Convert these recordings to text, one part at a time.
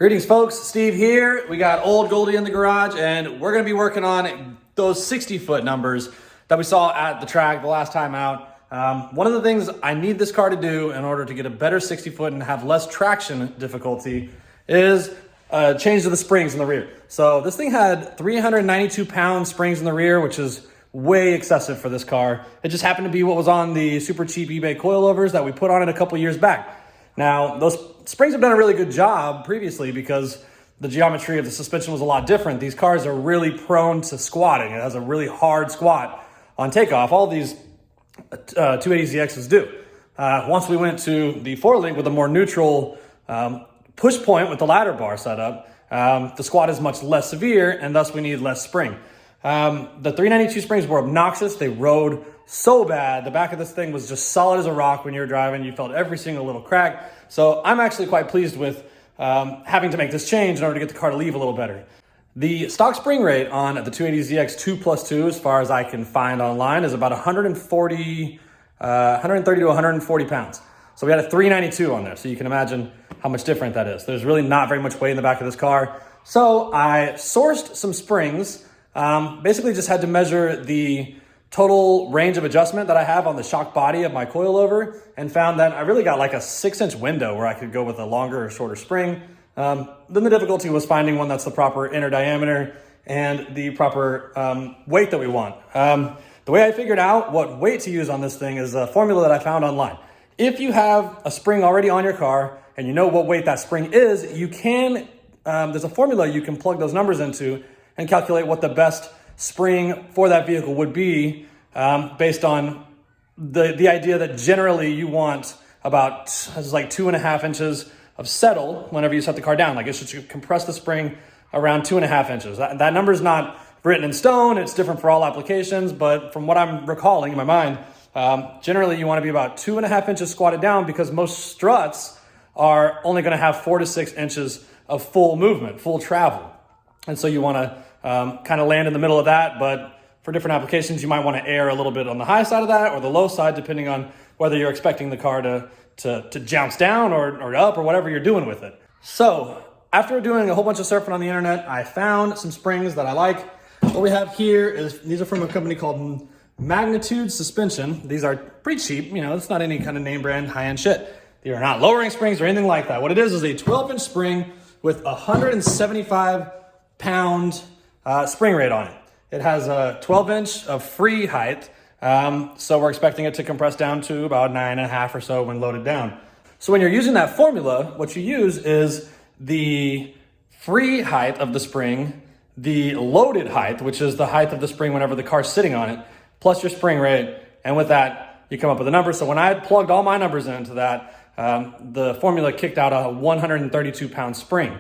Greetings folks, Steve here. We got old Goldie in the garage and we're gonna be working on those 60-foot numbers that we saw at the track the last time out. One of the things I need this car to do in order to get a better 60-foot and have less traction difficulty is change to the springs in the rear. So this thing had 392-pound springs in the rear, which is way excessive for this car. It just happened to be what was on the super cheap eBay coilovers that we put on it a couple years back. Now, those springs have done a really good job previously because the geometry of the suspension was a lot different. These cars are really prone to squatting. It has a really hard squat on takeoff. All these 280ZXs do. Once we went to the 4-link with a more neutral push point with the ladder bar setup, the squat is much less severe and thus we need less spring. The 392 springs were obnoxious. They rode so bad. The back of this thing was just solid as a rock when you're driving. You felt every single little crack. So I'm actually quite pleased with having to make this change in order to get the car to leave a little better. The stock spring rate on the 280ZX 2+2, as far as I can find online, is about 130 to 140 pounds. So we had a 392 on there. So you can imagine how much different that is. There's really not very much weight in the back of this car. So I sourced some springs. Basically just had to measure the total range of adjustment that I have on the shock body of my coilover and found that I really got like a 6-inch window where I could go with a longer or shorter spring. Then the difficulty was finding one that's the proper inner diameter and the proper weight that we want. The way I figured out what weight to use on this thing is a formula that I found online. If you have a spring already on your car and you know what weight that spring is, you can, there's a formula you can plug those numbers into and calculate what the best spring for that vehicle would be based on the idea that generally you want about like 2.5 inches of settle whenever you set the car down. Like it should compress the spring around 2.5 inches. That number is not written in stone. It's different for all applications, but from what I'm recalling in my mind, generally you want to be about 2.5 inches squatted down because most struts are only going to have 4 to 6 inches of full movement, full travel. And so you want to kind of land in the middle of that, but for different applications, you might want to err a little bit on the high side of that or the low side, depending on whether you're expecting the car to jounce down or up or whatever you're doing with it. So after doing a whole bunch of surfing on the internet, I found some springs that I like. What we have here is, these are from a company called Magnitude Suspension. These are pretty cheap. You know, it's not any kind of name brand high-end shit. They are not lowering springs or anything like that. What it is a 12-inch spring with 175-pound spring rate on it. It has a 12-inch of free height, so we're expecting it to compress down to about 9.5 or so when loaded down. So when you're using that formula, what you use is the free height of the spring, the loaded height, which is the height of the spring whenever the car's sitting on it, plus your spring rate, and with that, you come up with a number. So when I had plugged all my numbers into that, the formula kicked out a 132-pound spring.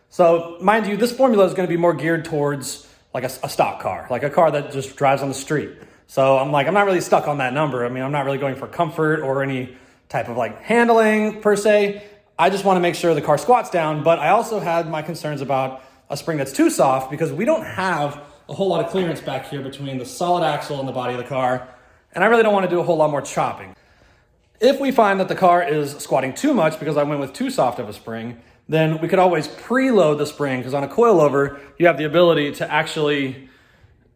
So mind you, this formula is going to be more geared towards like a stock car, like a car that just drives on the street. So I'm not really stuck on that number. I mean, I'm not really going for comfort or any type of like handling per se. I just want to make sure the car squats down, but I also had my concerns about a spring that's too soft because we don't have a whole lot of clearance back here between the solid axle and the body of the car. And I really don't want to do a whole lot more chopping. If we find that the car is squatting too much because I went with too soft of a spring, then we could always preload the spring because on a coilover, you have the ability to actually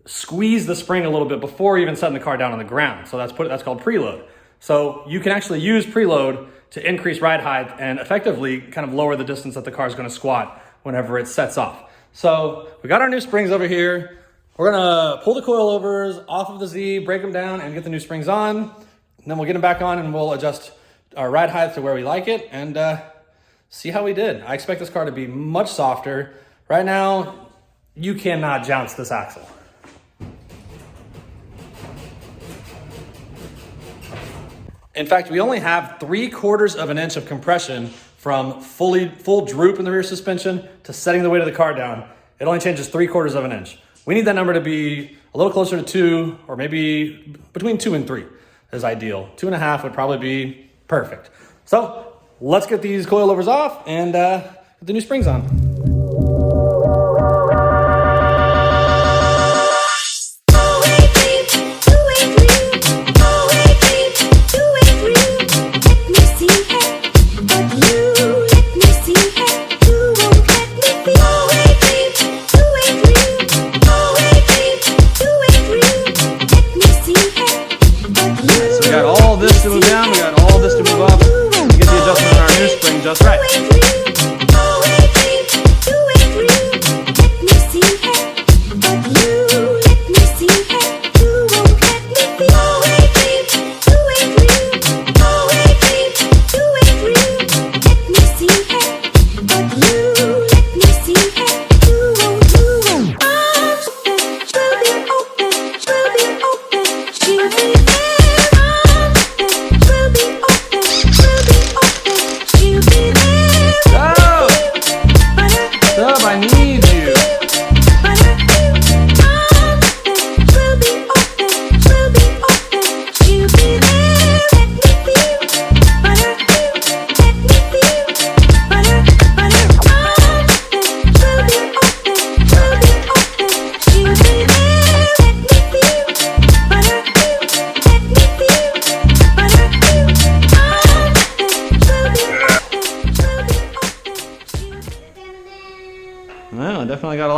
squeeze the spring a little bit before even setting the car down on the ground. So that's called preload. So you can actually use preload to increase ride height and effectively kind of lower the distance that the car is going to squat whenever it sets off. So we got our new springs over here. We're going to pull the coilovers off of the Z, break them down and get the new springs on. And then we'll get them back on and we'll adjust our ride height to where we like it and see how we did. I expect this car to be much softer. Right now, you cannot jounce this axle. In fact, we only have 3/4 of an inch of compression from full droop in the rear suspension to setting the weight of the car down. It only changes 3/4 of an inch. We need that number to be a little closer to 2 or maybe between 2 and 3 is ideal. 2.5 would probably be perfect. So let's get these coilovers off and get the new springs on. Let me see, hey, but you let me see, hey, you won't let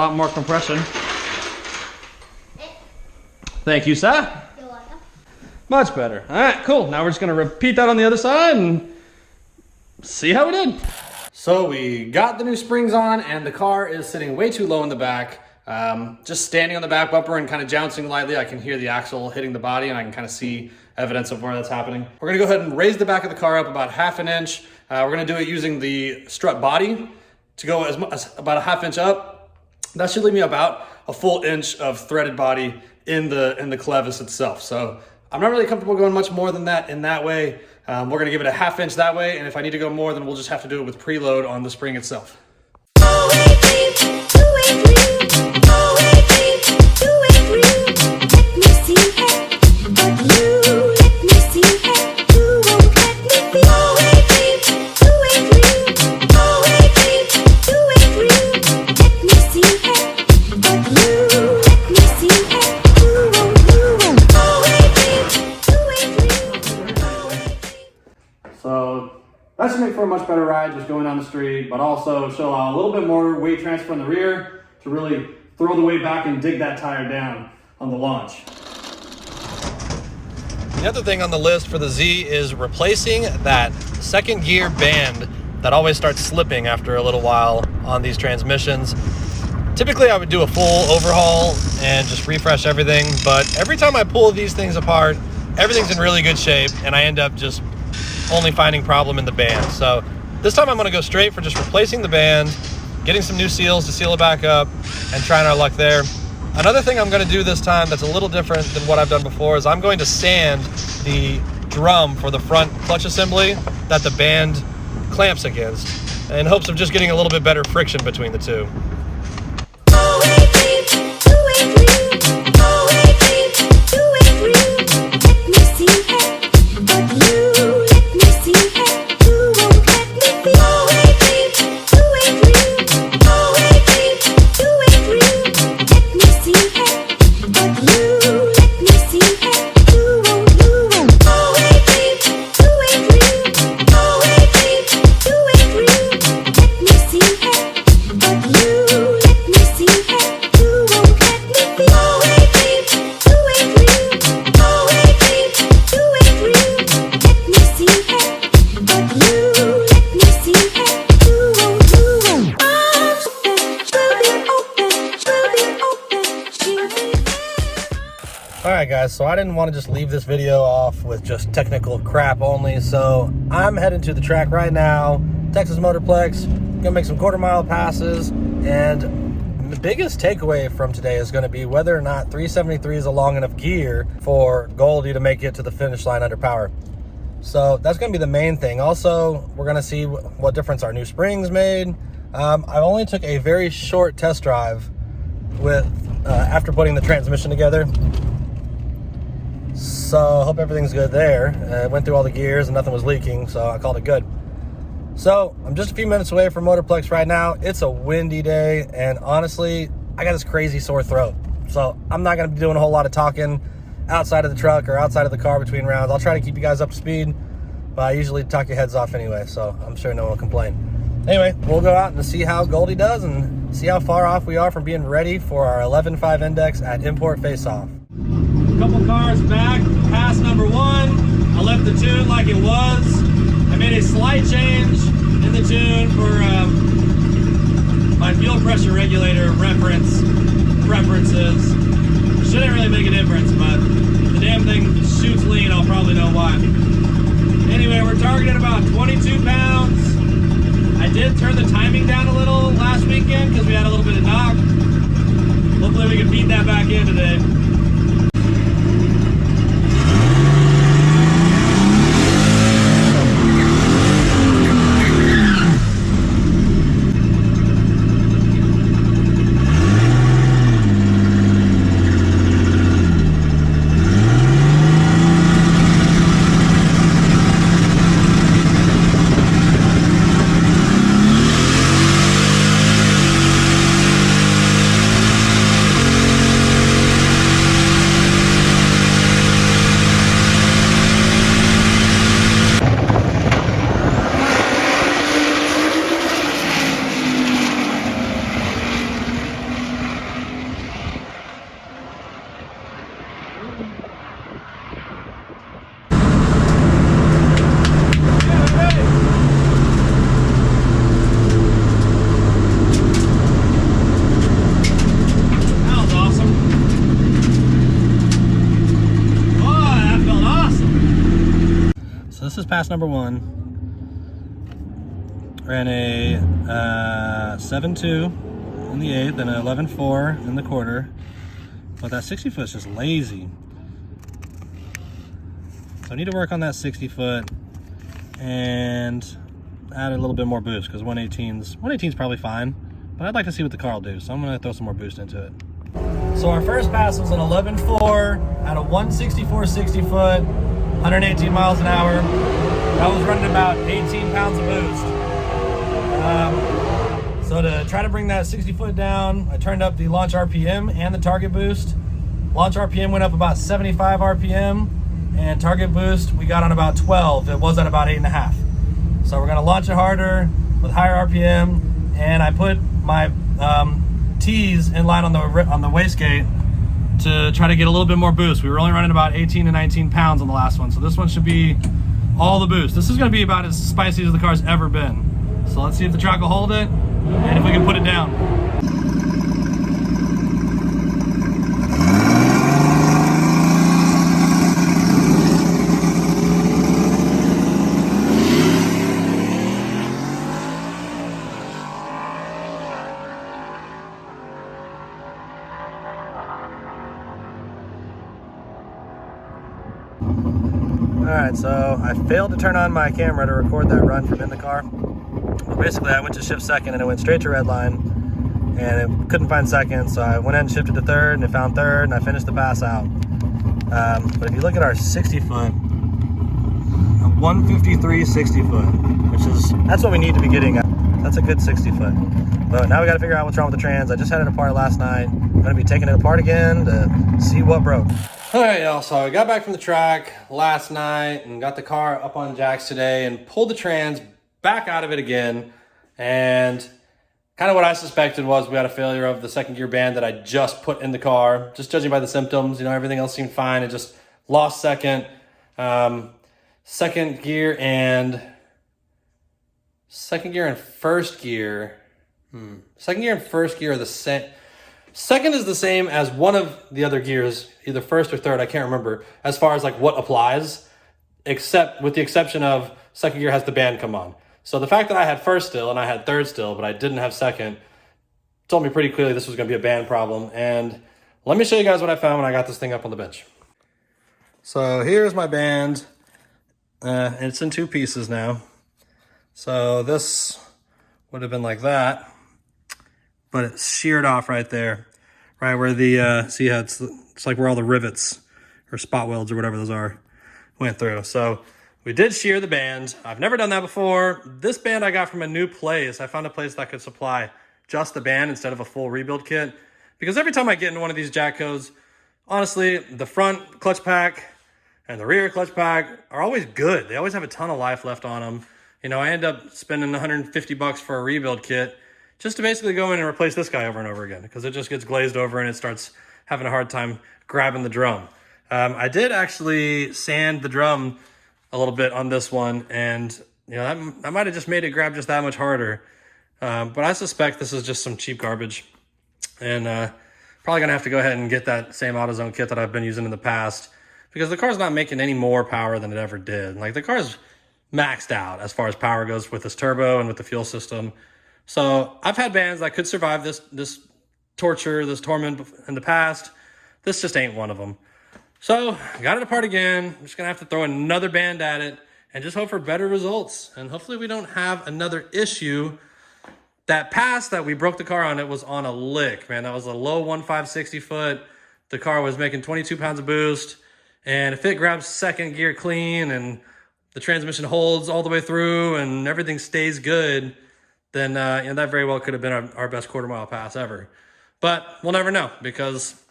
lot more compression. Thank you, sir. You're welcome. Much better. All right, cool. Now we're just gonna repeat that on the other side and see how we did. So we got the new springs on and the car is sitting way too low in the back. Just standing on the back bumper and kind of jouncing lightly, I can hear the axle hitting the body and I can kind of see evidence of where that's happening. We're gonna go ahead and raise the back of the car up about 1/2 inch. We're gonna do it using the strut body to go as about a 1/2 inch up. That should leave me about a full inch of threaded body in the clevis itself. So I'm not really comfortable going much more than that in that way. We're gonna give it a 1/2 inch that way, and if I need to go more, then we'll just have to do it with preload on the spring itself. So that should make for a much better ride just going down the street, but also should allow a little bit more weight transfer in the rear to really throw the weight back and dig that tire down on the launch. The other thing on the list for the Z is replacing that second gear band that always starts slipping after a little while on these transmissions. Typically I would do a full overhaul and just refresh everything, but every time I pull these things apart, everything's in really good shape and I end up just only finding problem in the band. So this time I'm gonna go straight for just replacing the band, getting some new seals to seal it back up, and trying our luck there. Another thing I'm gonna do this time that's a little different than what I've done before is I'm going to sand the drum for the front clutch assembly that the band clamps against in hopes of just getting a little bit better friction between the two. Alright guys, so I didn't want to just leave this video off with just technical crap only, so I'm heading to the track right now, Texas Motorplex, gonna make some quarter-mile passes, and the biggest takeaway from today is gonna be whether or not 373 is a long enough gear for Goldie to make it to the finish line under power. So that's gonna be the main thing. Also, we're gonna see what difference our new springs made. I only took a very short test drive with after putting the transmission together. So I hope everything's good there. I went through all the gears and nothing was leaking, so I called it good. So I'm just a few minutes away from Motorplex right now. It's a windy day, and honestly, I got this crazy sore throat. So I'm not gonna be doing a whole lot of talking outside of the truck or outside of the car between rounds. I'll try to keep you guys up to speed, but I usually talk your heads off anyway, so I'm sure no one will complain. Anyway, we'll go out and see how Goldie does and see how far off we are from being ready for our 11.5 index at import face-off. Couple cars back, past number 1. I left the tune like it was. I made a slight change in the tune for my fuel pressure regulator preferences. Shouldn't really make a difference, but if the damn thing shoots lean, I'll probably know why. Anyway, we're targeting about 22 pounds. I did turn the timing down a little last weekend because we had a little bit of knock. Hopefully we can beat that back in today. is pass number 1. Ran a 7.2 in the 8th and an 11.4 in the quarter. But that 60 foot is just lazy. So I need to work on that 60 foot and add a little bit more boost, because 118's probably fine, but I'd like to see what the car will do, so I'm gonna throw some more boost into it. So our first pass was an 11.4 at a 164 60 foot, 118 miles an hour. That was running about 18 pounds of boost. So to try to bring that 60 foot down, I turned up the launch RPM and the target boost. Launch RPM went up about 75 RPM, and target boost we got on about 12. It was at about 8.5. So we're gonna launch it harder with higher RPM, and I put my T's in line on the wastegate to try to get a little bit more boost. We were only running about 18 to 19 pounds on the last one, so this one should be all the boost. This is gonna be about as spicy as the car's ever been. So let's see if the track will hold it, and if we can put it down. Alright, so I failed to turn on my camera to record that run from in the car. But basically, I went to shift second and it went straight to red line, and it couldn't find second, so I went in and shifted to third, and it found third, and I finished the pass out. But if you look at our 60 foot, a 153 60 foot, that's what we need to be getting at. That's a good 60 foot. But now we got to figure out what's wrong with the trans. I just had it apart last night. I'm going to be taking it apart again to see what broke. All right, y'all, so I got back from the track last night and got the car up on jacks today and pulled the trans back out of it again. And kind of what I suspected was we had a failure of the second gear band that I just put in the car. Just judging by the symptoms, everything else seemed fine. It just lost second. Second gear and first gear. Second gear and first gear are the same. Second is the same as one of the other gears, either first or third, I can't remember, as far as like what applies, except with the exception of second gear has the band come on. So the fact that I had first still and I had third still, but I didn't have second, told me pretty clearly this was going to be a band problem. And let me show you guys what I found when I got this thing up on the bench. So here's my band. And it's in 2 pieces now. So this would have been like that, but it's sheared off right there, right where the, see how it's like where all the rivets or spot welds or whatever those are went through. So we did shear the band. I've never done that before. This band I got from a new place. I found a place that could supply just the band instead of a full rebuild kit. Because every time I get into one of these Jatcos, honestly, the front clutch pack and the rear clutch pack are always good. They always have a ton of life left on them. I end up spending $150 for a rebuild kit just to basically go in and replace this guy over and over again, because it just gets glazed over and it starts having a hard time grabbing the drum. I did actually sand the drum a little bit on this one, and that might have just made it grab just that much harder. But I suspect this is just some cheap garbage, and probably gonna have to go ahead and get that same AutoZone kit that I've been using in the past, because the car's not making any more power than it ever did. Like, the car's maxed out as far as power goes with this turbo and with the fuel system. So I've had bands that could survive this torture, this torment in the past. This just ain't one of them. So got it apart again. I'm just gonna have to throw another band at it and just hope for better results. And hopefully we don't have another issue. That pass that we broke the car on, it was on a lick, man. That was a low 1.560 foot. The car was making 22 pounds of boost. And if it grabs second gear clean and the transmission holds all the way through and everything stays good, then that very well could have been our best quarter mile pass ever. But we'll never know, because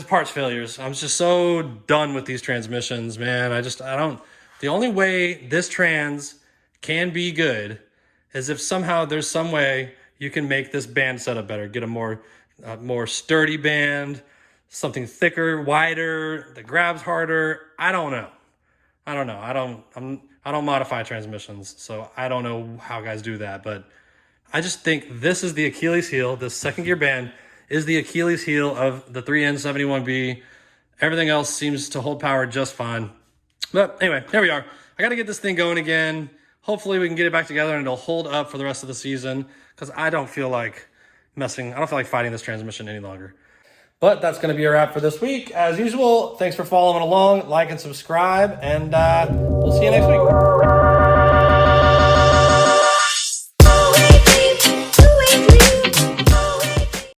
parts failures. I'm just so done with these transmissions, man. The only way this trans can be good is if somehow there's some way you can make this band setup better, get a more sturdy band, something thicker, wider, that grabs harder. I don't know. I don't modify transmissions, so I don't know how guys do that, but I just think this is the Achilles heel. This second gear band is the Achilles heel of the 3N71B. Everything else seems to hold power just fine. But anyway, here we are. I got to get this thing going again. Hopefully we can get it back together and it'll hold up for the rest of the season, because I don't feel like fighting this transmission any longer. But that's going to be a wrap for this week. As usual, thanks for following along. Like and subscribe, and we'll see you next week.